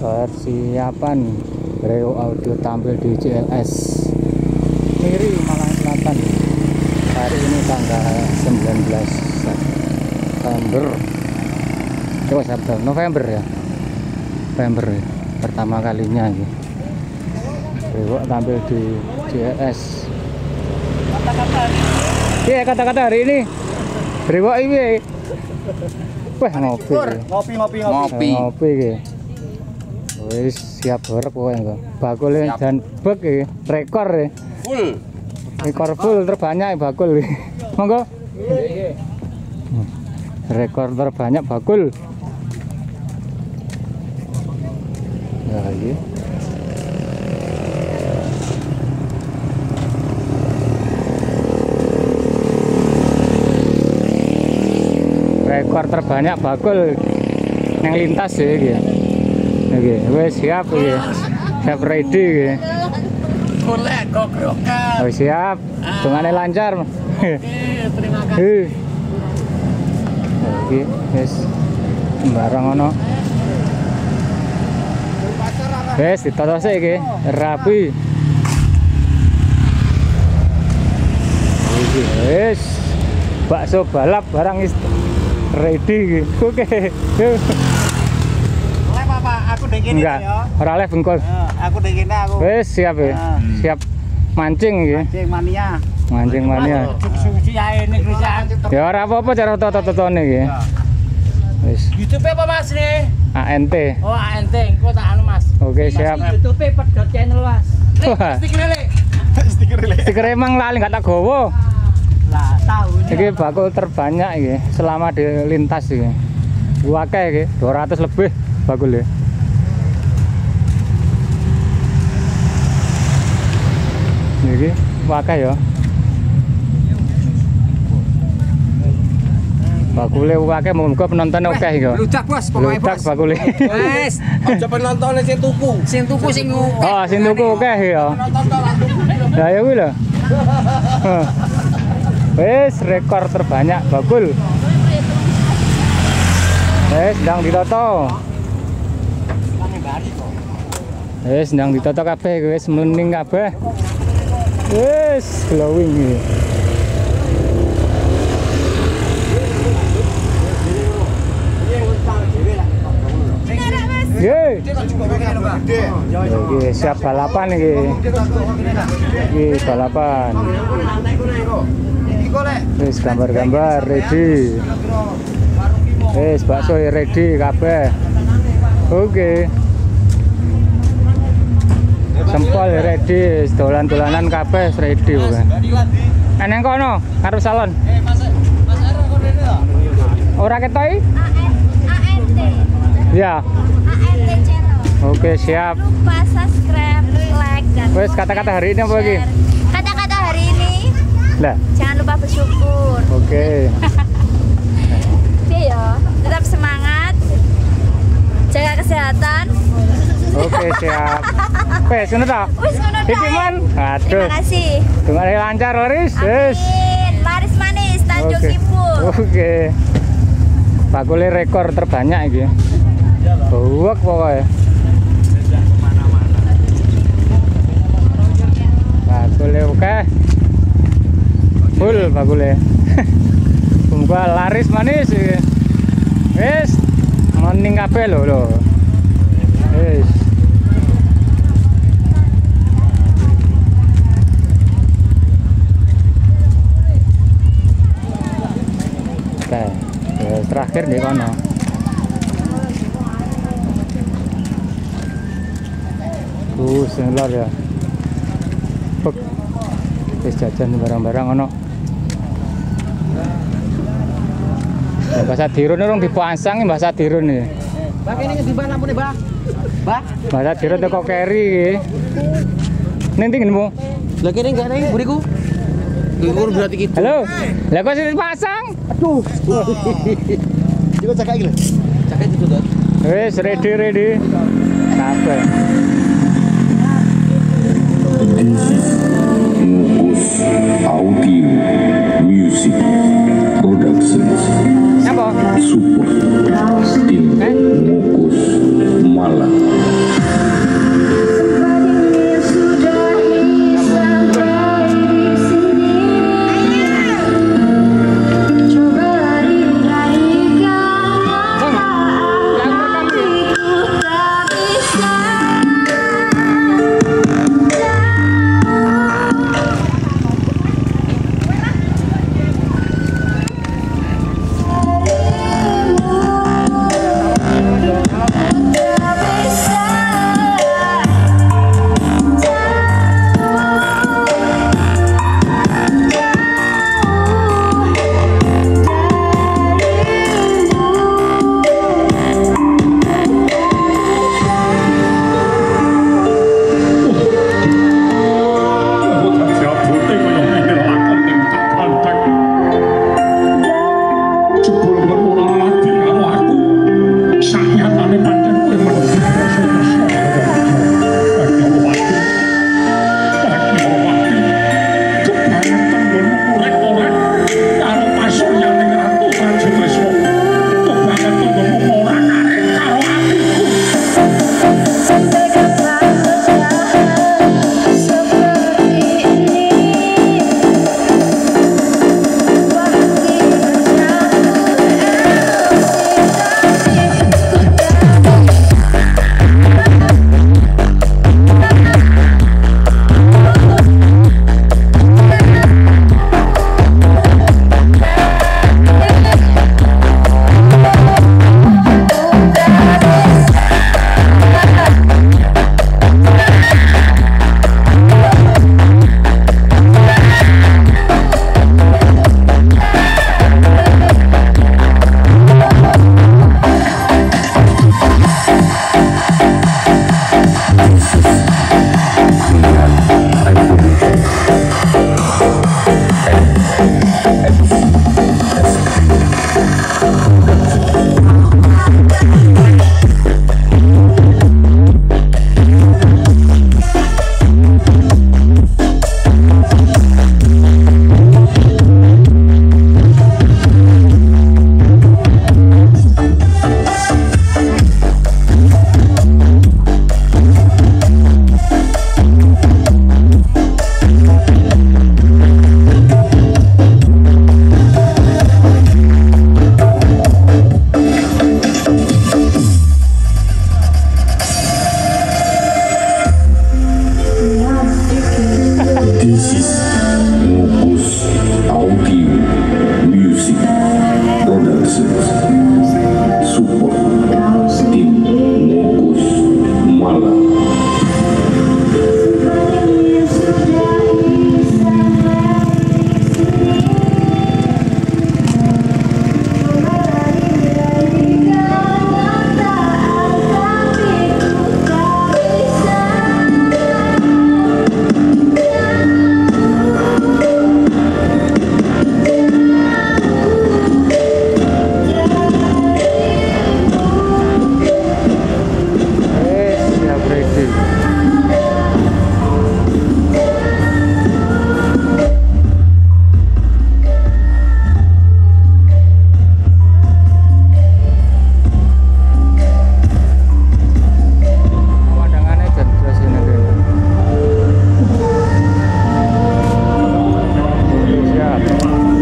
Persiapan Breo Audio tampil di CLS Miri Malang Selatan hari ini tanggal 19 September November ya, November ya. Pertama kalinya gitu. Breo tampil di CLS. Iya, kata-kata hari ini Breo ini wah ngopi gitu. Wis siap horek pokoknya bakul dan bek ya. Rekor ya. Full. Rekor full terbanyak bakul. Monggo. Rekor terbanyak bakul. Ya lagi. Rekor terbanyak bakul yang lintas ya gitu. Oke, wes siap ya. Siap ready ya. Golek gogrokan. Oh, siap. Dungane lancar. Terima kasih. Oke, wes. Sembarang ono. Wes ditoto sik iki, rapi. Iki wes. Bakso balap barang ready iki. Oke. Aku dengin enggak ya. Ora oleh bengkol. Aku dengin aku. Wes siap ya. Siap mancing iki. Mancing mania. Mancing mania. Suci ae ning perusahaan. Ya ora apa-apa cara toto-totone iki. Wis. YouTube apa Mas nih? ANT. Oh, ANT engko tak anu Mas. Oke, siap. YouTube pedot channel Mas. Stiker le. Stiker emang lali enggak tak gowo. Lah, tahu. Iki bakul terbanyak iki selama di lintas iki. Akeh iki, 200 lebih bakul ya. Iki akeh ya. Bakule akeh muga penonton akeh iki. Ludak Bos, pokoke Ludak Bos. bakule. Wes, aja penonton sing tuku. Sing tuku sing Oh, sing tuku akeh ya. Lah ya kuwi lho. Wes rekor terbanyak bakul. Wes ndang ditoto. Wes ndang ditoto kabeh wis mlening kabeh. Wes glowing iki. Ye. Iki siap balapan iki. Iki balapan. Wis gambar-gambar ready. Wis bakso ready kabeh. Oke. Sempol ready, dolan-dolanan kabeh ready kok. Eneng kono karo salon. Mas Ara kono to? Ora ketoi? ANT. Ya. ANT channel. Oke, siap. Jangan lupa subscribe, like, dan Wes kata-kata hari ini apa lagi? Kata-kata hari ini. Lah. Jangan lupa bersyukur. Oke. Iya, tetap semangat. Jaga kesehatan. Oke, siap. Wes ngono ta? Wis ngono ta. Iki man. Aduh. Terima kasih. Dungane lancar laris. Wes. Amin. Laris manis Tanjung Oke. Kipul. Oke. Bakule rekor terbanyak iki. Buak pokoknya. Bakule oke. Full bakule. Muga laris manis iki. Wis, mending kabeh lho. Wis. Oke, terakhir di kono. Senelor ya. Bek. Wis jajan barang-barang ono. Mbah Sadirun urung dipasang Mbah Sadirun iki. Mbak kene ngendi Mbak lampune, Mbak? Mbak? Mbah Sadirun teko keri iki. Ning ndi nemu? Lah kene enggak ning buriku. Iku berarti gitu. Halo. Lah kok sing dipasang? Aduh. Coba cek iki lho. Cek itu tuh. Wis ready. Kabeh. Mukus Audio Music Productions. Apa? Support tim Mukus